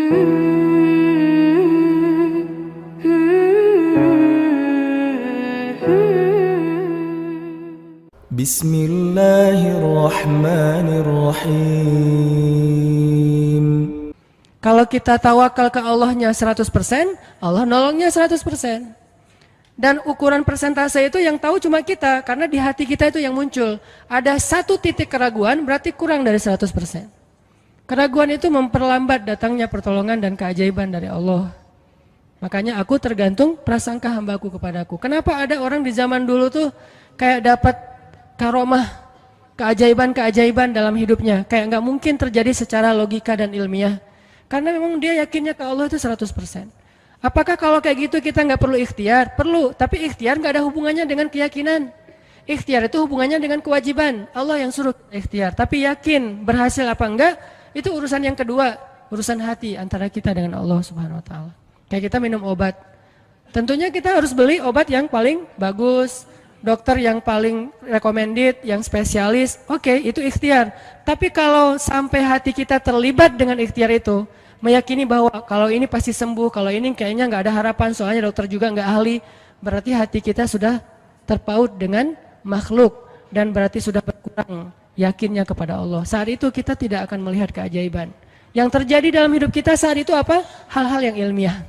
Bismillahirrahmanirrahim. Kalau kita tawakal ke Allahnya 100%, Allah nolongnya 100%. Dan ukuran persentase itu yang tahu cuma kita, karena di hati kita itu yang muncul. Ada satu titik keraguan, berarti kurang dari 100%. Keraguan itu memperlambat datangnya pertolongan dan keajaiban dari Allah. Makanya aku tergantung prasangka hambaku kepadaku. Kenapa ada orang di zaman dulu tuh kayak dapat karomah, keajaiban-keajaiban dalam hidupnya. Kayak nggak mungkin terjadi secara logika dan ilmiah. Karena memang dia yakinnya ke Allah itu 100%. Apakah kalau kayak gitu kita nggak perlu ikhtiar? Perlu, tapi ikhtiar nggak ada hubungannya dengan keyakinan. Ikhtiar itu hubungannya dengan kewajiban. Allah yang suruh ikhtiar, tapi yakin berhasil apa enggak, itu urusan yang kedua. Urusan hati antara kita dengan Allah Subhanahu Wa Taala. Kayak kita minum obat, tentunya kita harus beli obat yang paling bagus, dokter yang paling recommended, yang spesialis. Oke, itu ikhtiar. Tapi kalau sampai hati kita terlibat dengan ikhtiar itu, meyakini bahwa kalau ini pasti sembuh, kalau ini kayaknya nggak ada harapan, soalnya dokter juga nggak ahli, berarti hati kita sudah terpaut dengan makhluk dan berarti sudah berkurang yakinnya kepada Allah. Saat itu kita tidak akan melihat keajaiban. Yang terjadi dalam hidup kita saat itu apa? Hal-hal yang ilmiah.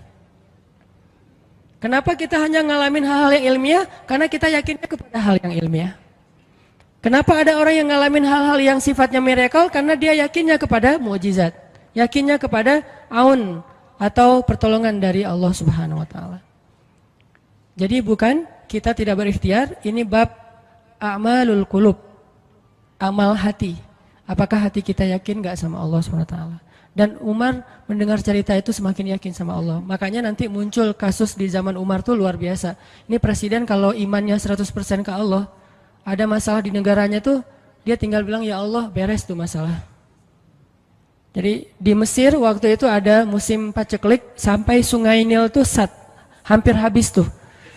Kenapa kita hanya ngalamin hal-hal yang ilmiah? Karena kita yakinnya kepada hal yang ilmiah. Kenapa ada orang yang ngalamin hal-hal yang sifatnya miracle? Karena dia yakinnya kepada mukjizat, yakinnya kepada aun atau pertolongan dari Allah Subhanahu Wa Taala. Jadi bukan kita tidak berikhtiar, ini bab a'malul qulub, amal hati. Apakah hati kita yakin nggak sama Allah Subhanahu Wa Taala? Dan Umar mendengar cerita itu semakin yakin sama Allah. Makanya nanti muncul kasus di zaman Umar tuh luar biasa. Ini presiden kalau imannya 100% ke Allah, ada masalah di negaranya tuh, dia tinggal bilang ya Allah beres tuh masalah. Jadi di Mesir waktu itu ada musim paceklik, sampai sungai Nil tuh hampir habis tuh.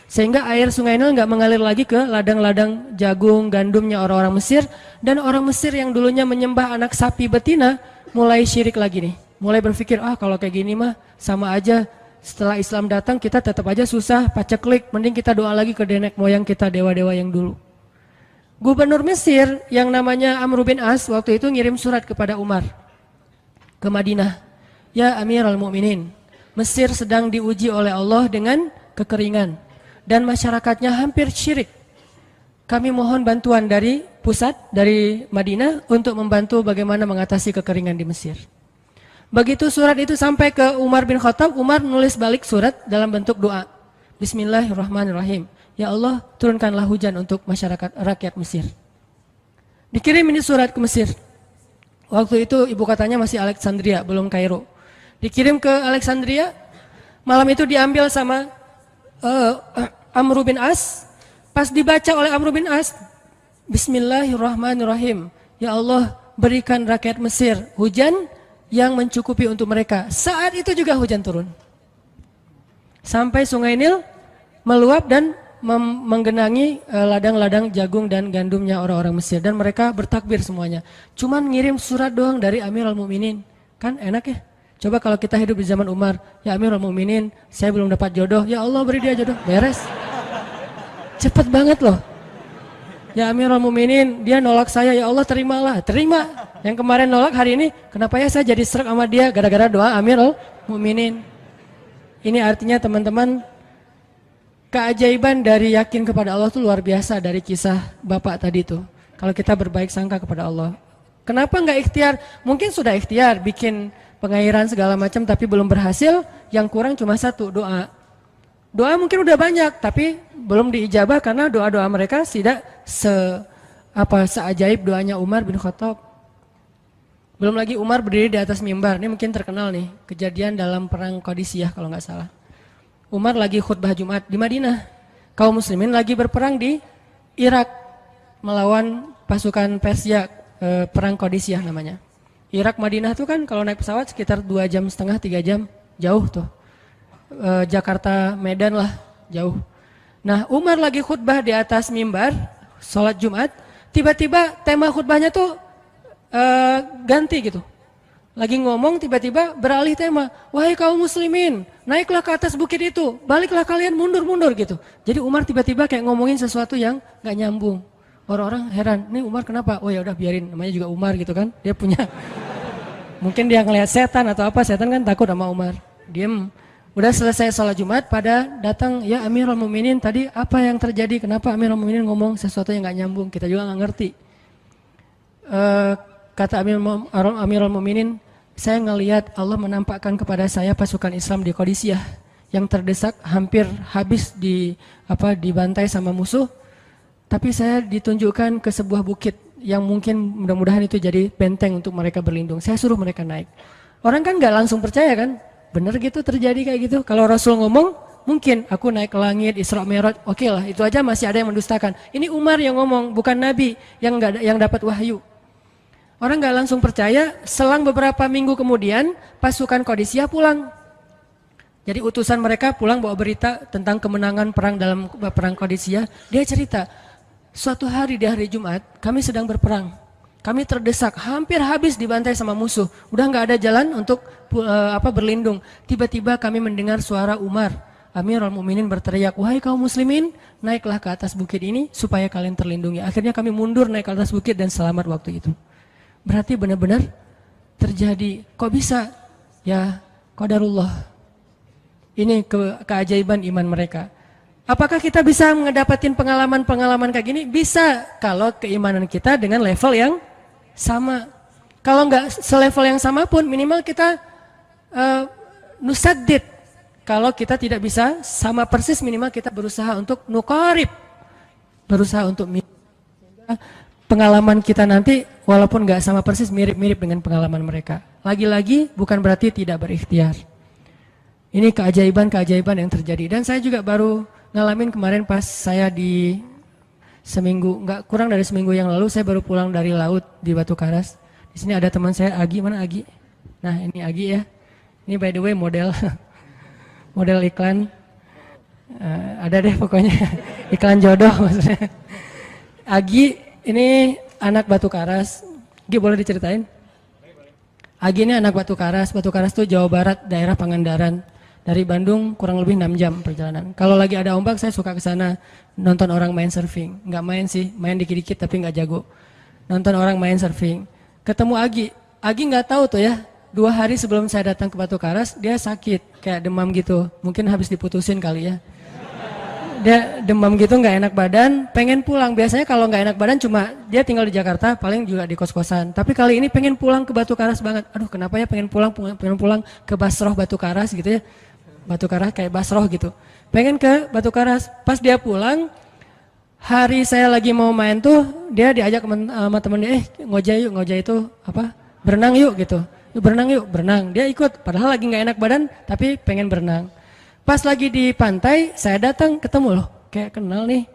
Sehingga air sungai Nil nggak mengalir lagi ke ladang-ladang jagung, gandumnya orang-orang Mesir. Dan orang Mesir yang dulunya menyembah anak sapi betina, mulai syirik lagi nih, mulai berpikir kalau kayak gini mah sama aja, setelah Islam datang kita tetap aja susah, paceklik, mending kita doa lagi ke nenek moyang kita, dewa-dewa yang dulu. Gubernur Mesir yang namanya Amr bin As waktu itu ngirim surat kepada Umar ke Madinah. Ya Amirul Mukminin, Mesir sedang diuji oleh Allah dengan kekeringan dan masyarakatnya hampir syirik. Kami mohon bantuan dari pusat, dari Madinah untuk membantu bagaimana mengatasi kekeringan di Mesir. Begitu surat itu sampai ke Umar bin Khattab, Umar nulis balik surat dalam bentuk doa. Bismillahirrahmanirrahim. Ya Allah, turunkanlah hujan untuk masyarakat rakyat Mesir. Dikirim ini surat ke Mesir. Waktu itu ibu kotanya masih Alexandria, belum Kairo. Dikirim ke Alexandria, malam itu diambil sama Amr bin As. Pas dibaca oleh Amr bin As, Bismillahirrahmanirrahim. Ya Allah, berikan rakyat Mesir hujan yang mencukupi untuk mereka. Saat itu juga hujan turun. Sampai sungai Nil meluap dan menggenangi ladang-ladang jagung dan gandumnya orang-orang Mesir. Dan mereka bertakbir semuanya. Cuman ngirim surat doang dari Amirul Mukminin. Kan enak ya? Coba kalau kita hidup di zaman Umar, ya Amirul Mukminin, saya belum dapat jodoh. Ya Allah beri dia jodoh. Beres. Cepet banget loh. Ya Amirul Mukminin, dia nolak saya, ya Allah terimalah. Terima. Yang kemarin nolak, hari ini kenapa ya saya jadi serak sama dia gara-gara doa Amirul Mukminin. Ini artinya teman-teman, keajaiban dari yakin kepada Allah itu luar biasa dari kisah Bapak tadi tuh. Kalau kita berbaik sangka kepada Allah. Kenapa nggak ikhtiar? Mungkin sudah ikhtiar bikin pengairan segala macam tapi belum berhasil, yang kurang cuma satu, doa. Doa mungkin udah banyak tapi belum diijabah karena doa-doa mereka tidak seajaib doanya Umar bin Khattab. Belum lagi Umar berdiri di atas mimbar. Ini mungkin terkenal nih, kejadian dalam perang Qadisiyah kalau nggak salah. Umar lagi khutbah Jumat di Madinah. Kaum muslimin lagi berperang di Irak melawan pasukan Persia, perang Qadisiyah namanya. Irak Madinah tuh kan kalau naik pesawat sekitar 2,5 jam, 3 jam, jauh tuh. Jakarta Medan lah, jauh. Nah Umar lagi khutbah di atas mimbar sholat Jumat, tiba-tiba tema khutbahnya tuh ganti gitu. lagi ngomong tiba-tiba beralih tema. Wahai kaum muslimin, naiklah ke atas bukit itu, baliklah kalian mundur-mundur gitu. Jadi Umar tiba-tiba kayak ngomongin sesuatu yang gak nyambung. Orang-orang heran, nih Umar kenapa? Oh ya udah biarin, namanya juga Umar gitu kan. Dia punya, mungkin dia ngelihat setan atau apa, setan kan takut sama Umar. Diem. Udah selesai sholat Jumat, pada datang, ya Amirul Mukminin tadi apa yang terjadi? Kenapa Amirul Mukminin ngomong sesuatu yang gak nyambung? Kita juga gak ngerti. Kata Amirul Mukminin, saya ngelihat Allah menampakkan kepada saya pasukan Islam di Qadisiyah yang terdesak, hampir habis dibantai sama musuh. Tapi saya ditunjukkan ke sebuah bukit yang mungkin mudah-mudahan itu jadi benteng untuk mereka berlindung. Saya suruh mereka naik. Orang kan gak langsung percaya kan? Bener gitu terjadi kayak gitu. Kalau Rasul ngomong, mungkin aku naik ke langit, Isra Mi'raj, oke lah, itu aja masih ada yang mendustakan. Ini Umar yang ngomong, bukan Nabi yang dapat wahyu. Orang gak langsung percaya. Selang beberapa minggu kemudian, pasukan Qadisiyah pulang. Jadi utusan mereka pulang bawa berita tentang kemenangan perang dalam perang Qadisiyah. Dia cerita, suatu hari di hari Jumat, kami sedang berperang. Kami terdesak, hampir habis dibantai sama musuh. Udah nggak ada jalan untuk berlindung. Tiba-tiba kami mendengar suara Umar. Amirul Mukminin berteriak, wahai kaum muslimin, naiklah ke atas bukit ini supaya kalian terlindungi. Akhirnya kami mundur naik ke atas bukit dan selamat waktu itu. Berarti benar-benar terjadi. Kok bisa? Ya, qadarullah. Ini keajaiban iman mereka. Apakah kita bisa mendapatkan pengalaman-pengalaman kayak gini? Bisa, kalau keimanan kita dengan level yang sama. Kalau nggak selevel yang sama pun minimal kita nusaddid. Kalau kita tidak bisa sama persis, minimal kita berusaha untuk nuqarib, berusaha untuk pengalaman kita nanti walaupun nggak sama persis, mirip-mirip dengan pengalaman mereka. Lagi-lagi bukan berarti tidak berikhtiar. Ini keajaiban-keajaiban yang terjadi. Dan saya juga baru ngalamin kemarin pas saya seminggu, nggak kurang dari seminggu yang lalu, saya baru pulang dari laut di Batu Karas. Di sini ada teman saya, Agi. Mana Agi? Nah, ini Agi ya. Ini by the way model iklan. Ada deh pokoknya iklan jodoh maksudnya. Agi ini anak Batu Karas. Agi boleh diceritain? Agi ini anak Batu Karas. Batu Karas itu Jawa Barat, daerah Pangandaran. Dari Bandung kurang lebih 6 jam perjalanan. Kalau lagi ada ombak saya suka ke sana nonton orang main surfing. Nggak main sih, main dikit-dikit tapi nggak jago. Nonton orang main surfing. Ketemu Agi. Agi nggak tahu tuh ya. 2 hari sebelum saya datang ke Batu Karas dia sakit kayak demam gitu. Mungkin habis diputusin kali ya. Dia demam gitu, nggak enak badan, pengen pulang. Biasanya kalau nggak enak badan cuma dia tinggal di Jakarta, paling juga di kos-kosan. Tapi kali ini pengen pulang ke Batu Karas banget. Aduh, kenapa ya pengen pulang ke Basroh Batu Karas gitu ya. Batu Karas kayak Basroh gitu. Pengen ke Batu Karas. Pas dia pulang, hari saya lagi mau main tuh, dia diajak sama temen dia, ngojek itu apa? Berenang yuk gitu. Berenang yuk, berenang. Dia ikut, padahal lagi nggak enak badan, tapi pengen berenang. Pas lagi di pantai, saya datang ketemu loh, kayak kenal nih,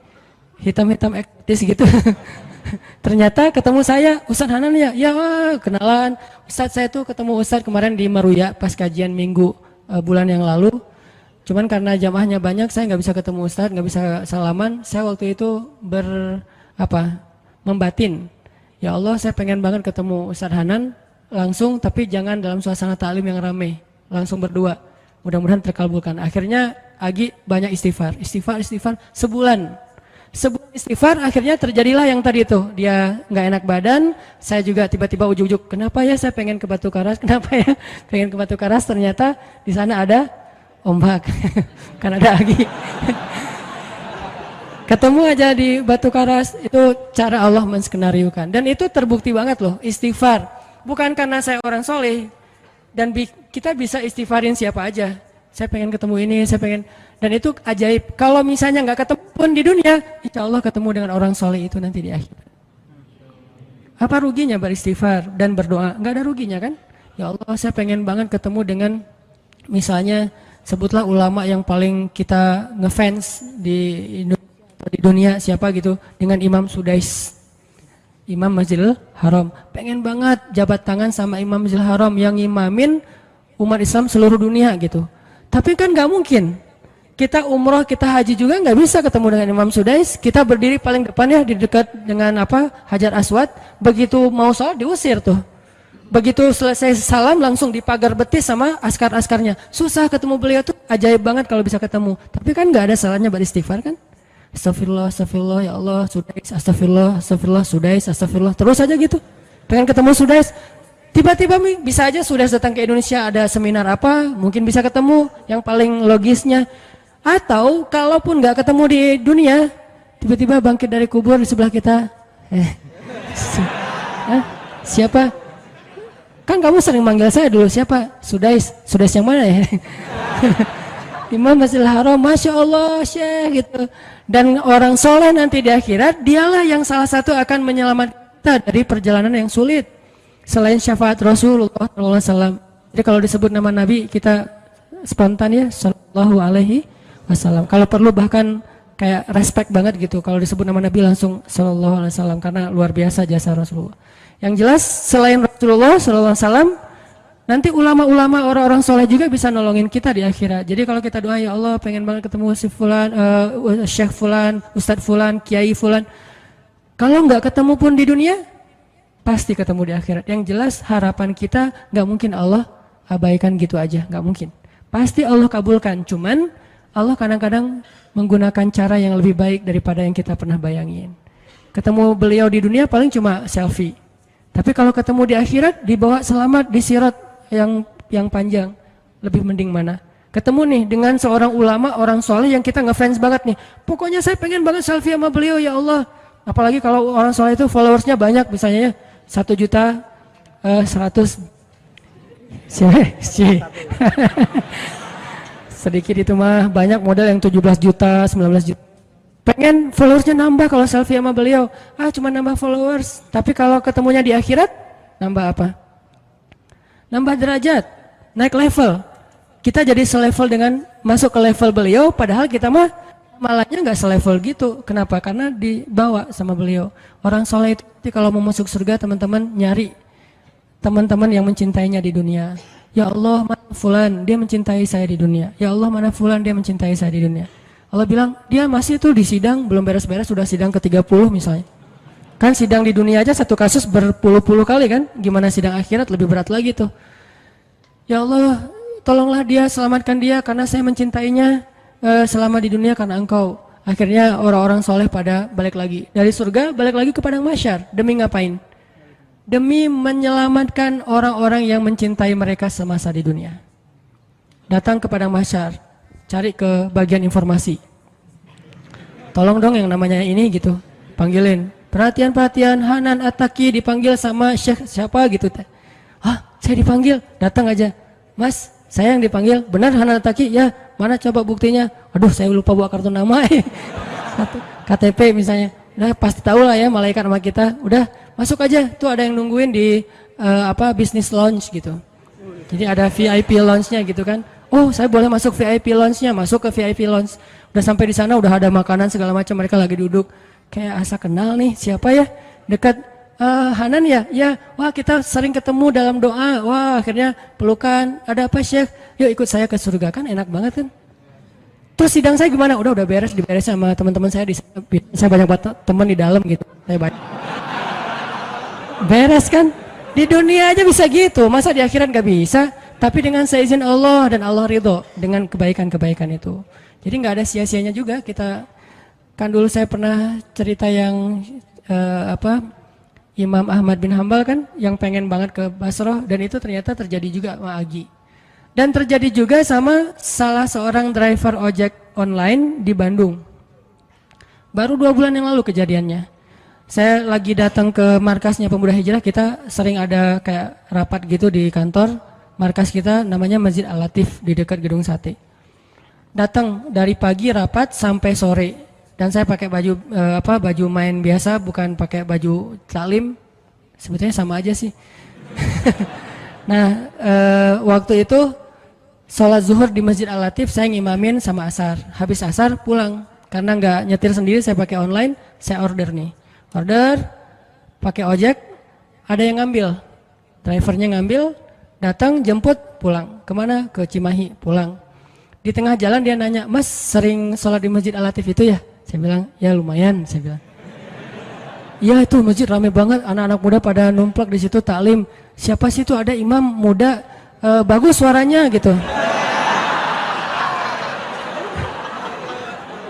hitam-hitam ektis gitu. Ternyata ketemu saya, Ustadz Hanan ya, ya kenalan. Ustadz saya tuh ketemu Ustadz kemarin di Meruya pas kajian minggu bulan yang lalu. Cuman karena jamaahnya banyak, saya nggak bisa ketemu Ustadz, nggak bisa salaman. Saya waktu itu membatin. Ya Allah, saya pengen banget ketemu Ustadz Hanan langsung, tapi jangan dalam suasana ta'lim yang ramai, langsung berdua. Mudah-mudahan terkabulkan. Akhirnya Agi banyak istighfar sebulan istighfar, akhirnya terjadilah yang tadi itu. Dia nggak enak badan, saya juga tiba-tiba ujuk-ujuk, kenapa ya saya pengen ke Batu Karas, pengen ke Batu Karas, ternyata di sana ada ombak, kan ada Agi. Ketemu aja di Batu Karas, itu cara Allah menskenariokan. Dan itu terbukti banget loh, istighfar. Bukan karena saya orang soleh, dan kita bisa istighfarin siapa aja. Saya pengen ketemu ini, saya pengen, dan itu ajaib. Kalau misalnya nggak ketemu pun di dunia, insya Allah ketemu dengan orang soleh itu nanti di akhir. Apa ruginya beristighfar dan berdoa? Nggak ada ruginya kan? Ya Allah, saya pengen banget ketemu dengan, misalnya sebutlah ulama yang paling kita ngefans di dunia siapa gitu, dengan Imam Sudais, Imam Masjidil Haram. Pengen banget jabat tangan sama Imam Masjidil Haram yang imamin umat Islam seluruh dunia gitu. Tapi kan nggak mungkin. Kita umroh, kita haji juga nggak bisa ketemu dengan Imam Sudais. Kita berdiri paling depan ya, di dekat dengan Hajar Aswad. Begitu mau sholat diusir tuh. Begitu selesai salam langsung dipagar betis sama askar-askarnya. Susah ketemu beliau tuh, ajaib banget kalau bisa ketemu. Tapi kan nggak ada salahnya beristighfar kan? Astagfirullah, astagfirullah, ya Allah, Sudais, astagfirullah, astagfirullah, Sudais, astagfirullah. Terus aja gitu. Pengen ketemu Sudais. Tiba-tiba bisa aja Sudais datang ke Indonesia, ada seminar apa, mungkin bisa ketemu yang paling logisnya. Atau kalaupun nggak ketemu di dunia, tiba-tiba bangkit dari kubur di sebelah kita. Siapa? Kan kamu sering manggil saya dulu, siapa? Sudais. Sudais yang mana ya? Imam Masjidil Haram, Masya Allah Syekh gitu. Dan orang soleh nanti di akhirat, dialah yang salah satu akan menyelamatkan kita dari perjalanan yang sulit. Selain syafaat Rasulullah SAW. Jadi kalau disebut nama Nabi, kita spontan ya, Sallallahu Alaihi Wasallam. Kalau perlu bahkan kayak respect banget gitu. Kalau disebut nama Nabi langsung Sallallahu Alaihi Wasallam, karena luar biasa jasa Rasulullah. Yang jelas selain Rasulullah SAW, nanti ulama-ulama orang-orang soleh juga bisa nolongin kita di akhirat. Jadi kalau kita doa, ya Allah pengen banget ketemu si Fulan, Syekh Fulan, Ustadz Fulan, Kiai Fulan. Kalau nggak ketemu pun di dunia, pasti ketemu di akhirat. Yang jelas harapan kita nggak mungkin Allah abaikan gitu aja, nggak mungkin. Pasti Allah kabulkan. Cuman Allah kadang-kadang menggunakan cara yang lebih baik daripada yang kita pernah bayangin. Ketemu beliau di dunia paling cuma selfie. Tapi kalau ketemu di akhirat, dibawa selamat di sirat yang panjang, lebih mending mana? Ketemu nih dengan seorang ulama, orang soleh yang kita ngefans banget nih. Pokoknya saya pengen banget selfie sama beliau, ya Allah. Apalagi kalau orang soleh itu followersnya banyak, misalnya ya 1.100.000. Sedikit itu mah, banyak model yang 17 juta, 19 juta. Pengen followersnya nambah kalau selfie sama beliau. Cuma nambah followers. Tapi kalau ketemunya di akhirat, nambah apa? Nambah derajat, naik level. Kita jadi selevel dengan masuk ke level beliau, padahal kita mah malahnya nggak selevel gitu. Kenapa? Karena dibawa sama beliau. Orang soleh itu kalau mau masuk surga, teman-teman nyari teman-teman yang mencintainya di dunia. Ya Allah, mana Fulan, dia mencintai saya di dunia. Ya Allah, mana Fulan, dia mencintai saya di dunia. Allah bilang, dia masih tuh di sidang, belum beres-beres, sudah sidang ke-30 misalnya. Kan sidang di dunia aja satu kasus berpuluh-puluh kali kan, gimana sidang akhirat lebih berat lagi tuh. Ya Allah, tolonglah dia, selamatkan dia, karena saya mencintainya selama di dunia karena Engkau. Akhirnya orang-orang soleh pada balik lagi. Dari surga, balik lagi ke padang mahsyar. Demi ngapain? Demi menyelamatkan orang-orang yang mencintai mereka semasa di dunia. Datang ke padang mahsyar, cari ke bagian informasi. Tolong dong yang namanya ini gitu, panggilin. Perhatian-perhatian, Hanan At-Taqi dipanggil sama Syekh siapa gitu. Saya dipanggil, datang aja. Mas, saya yang dipanggil, benar Hanan At-Taqi? Ya, mana coba buktinya? Aduh, saya lupa bawa kartu nama. KTP misalnya. Udah pasti tahu lah ya malaikat sama kita. Udah, masuk aja. Tuh ada yang nungguin di business lounge gitu. Jadi ada VIP lounge-nya gitu kan. Oh, saya boleh masuk VIP lounge-nya, masuk ke VIP lounge. Udah sampai di sana, udah ada makanan segala macam, mereka lagi duduk. Kayak asa kenal nih, siapa ya? Dekat, Hanan ya? Ya, wah kita sering ketemu dalam doa. Wah, akhirnya pelukan. Ada apa Syekh? Yuk ikut saya ke surga, kan enak banget kan? Terus sidang saya gimana? Udah diberes sama teman-teman saya di sana. Saya banyak teman di dalam gitu. Saya banyak. Beres kan? Di dunia aja bisa gitu, masa di akhirat gak bisa? Tapi dengan seizin Allah dan Allah ridho dengan kebaikan-kebaikan itu. Jadi nggak ada sia-sianya juga. Kita kan dulu saya pernah cerita yang Imam Ahmad bin Hambal kan yang pengen banget ke Basrah, dan itu ternyata terjadi juga sama Agi. Dan terjadi juga sama salah seorang driver ojek online di Bandung. Baru 2 bulan yang lalu kejadiannya. Saya lagi datang ke markasnya Pemuda Hijrah, kita sering ada kayak rapat gitu di kantor. Markas kita namanya Masjid Al-Latif di dekat Gedung Sate. Datang dari pagi rapat sampai sore, dan saya pakai baju main biasa, bukan pakai baju taklim. Sebetulnya sama aja sih. Nah, waktu itu sholat zuhur di Masjid Al-Latif, saya ngimamin sama asar. Habis asar pulang, karena nggak nyetir sendiri, saya pakai online, saya order nih. Order, pakai ojek, ada yang ngambil, drivernya ngambil, datang jemput pulang. Kemana? Ke Cimahi, pulang. Di tengah jalan dia nanya, Mas sering sholat di Masjid Al-Latif itu ya? Saya bilang, ya lumayan, saya bilang. Iya itu masjid rame banget, anak-anak muda pada numplak di situ taklim. siapa sih itu ada imam muda bagus suaranya gitu.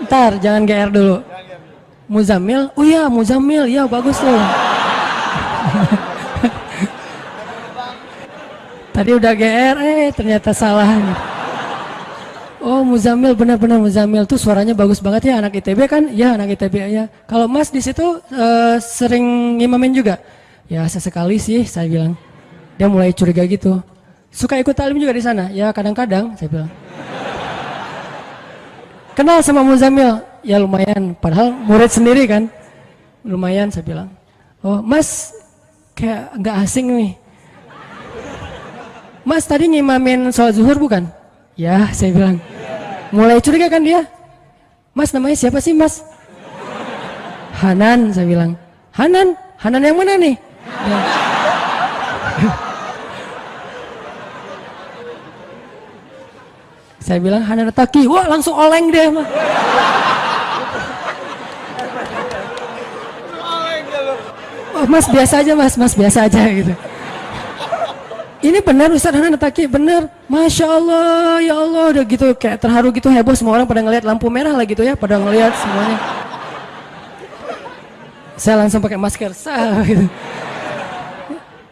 Ntar jangan GR dulu. Muzammil, oh iya Muzammil, ya bagus tuh. Tadi udah GR, ternyata salah. Oh Muzammil, benar-benar Muzammil tuh suaranya bagus banget ya, anak ITB kan? Ya anak ITB ya. Kalau Mas di situ sering ngimamin juga? Ya sesekali sih saya bilang. Dia mulai curiga gitu. Suka ikut talim juga di sana? Ya kadang-kadang saya bilang. Kenal sama Muzammil? Ya lumayan, padahal murid sendiri kan. Lumayan saya bilang. Oh Mas kayak nggak asing nih. Mas tadi ngimamin sholat zuhur bukan? Ya saya bilang. Mulai curiga kan dia. Mas namanya siapa sih Mas? Hanan saya bilang. Hanan? Hanan yang mana nih? Ya. Saya bilang Hanan Taki, wah langsung oleng deh mah. Oh, Mas biasa aja Mas biasa aja gitu. Ini benar Ustaz Hanan Taki, benar. Masya Allah, ya Allah, udah gitu kayak terharu gitu, heboh semua orang pada ngelihat lampu merah lah gitu ya, pada ngelihat semuanya. Saya langsung pakai masker, gitu.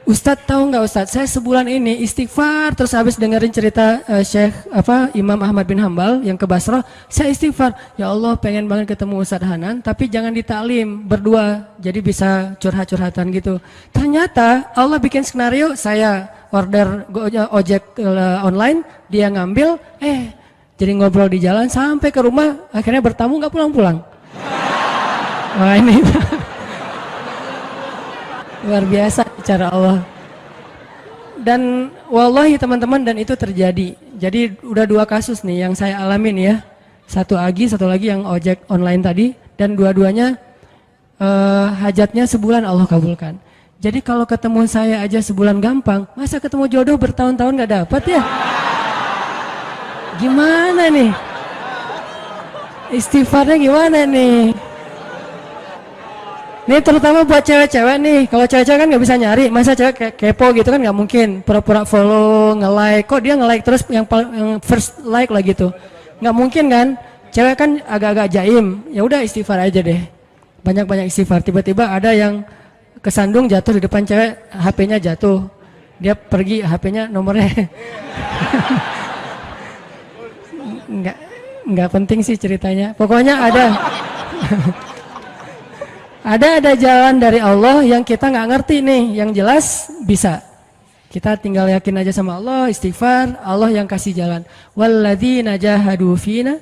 Ustadz tahu nggak Ustadz, saya sebulan ini istighfar terus habis dengerin cerita Imam Ahmad bin Hambal yang ke Basrah, saya istighfar, ya Allah pengen banget ketemu Ustadz Hanan tapi jangan ditaklim berdua, jadi bisa curhat-curhatan gitu. Ternyata Allah bikin skenario, saya order ojek online, dia ngambil, jadi ngobrol di jalan sampai ke rumah, akhirnya bertamu nggak pulang-pulang. Wah ini luar biasa cara Allah. Dan wallahi teman-teman, dan itu terjadi. Jadi udah 2 kasus nih yang saya alamin ya. Satu lagi yang ojek online tadi, dan dua-duanya hajatnya sebulan Allah kabulkan. Jadi kalau ketemu saya aja sebulan gampang, masa ketemu jodoh bertahun-tahun gak dapat ya? Gimana nih? Istighfarnya gimana nih? Ini terutama buat cewek-cewek nih. Kalau cewek-cewek kan nggak bisa nyari, masa cewek kepo gitu kan nggak mungkin. Pura-pura follow, nge-like. Kok dia nge-like terus yang first like lah gitu? Nggak mungkin kan? Cewek kan agak-agak jaim. Ya udah istighfar aja deh. Banyak-banyak istighfar. Tiba-tiba ada yang kesandung jatuh di depan cewek, HP-nya jatuh. Dia pergi, HP-nya nomornya. Nggak penting sih ceritanya. Pokoknya ada. Ada jalan dari Allah yang kita nggak ngerti nih, yang jelas bisa. Kita tinggal yakin aja sama Allah, istighfar, Allah yang kasih jalan. Walladzina jahadu fina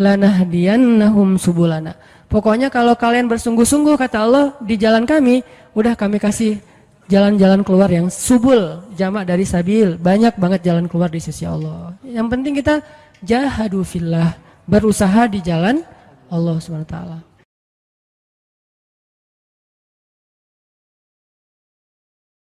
lanahdiyannahum subulana. Pokoknya kalau kalian bersungguh-sungguh kata Allah di jalan kami, udah kami kasih jalan-jalan keluar yang subul, jamak dari sabil, banyak banget jalan keluar di sisi Allah. Yang penting kita jahadu fillah, berusaha di jalan Allah Subhanahu wa taala.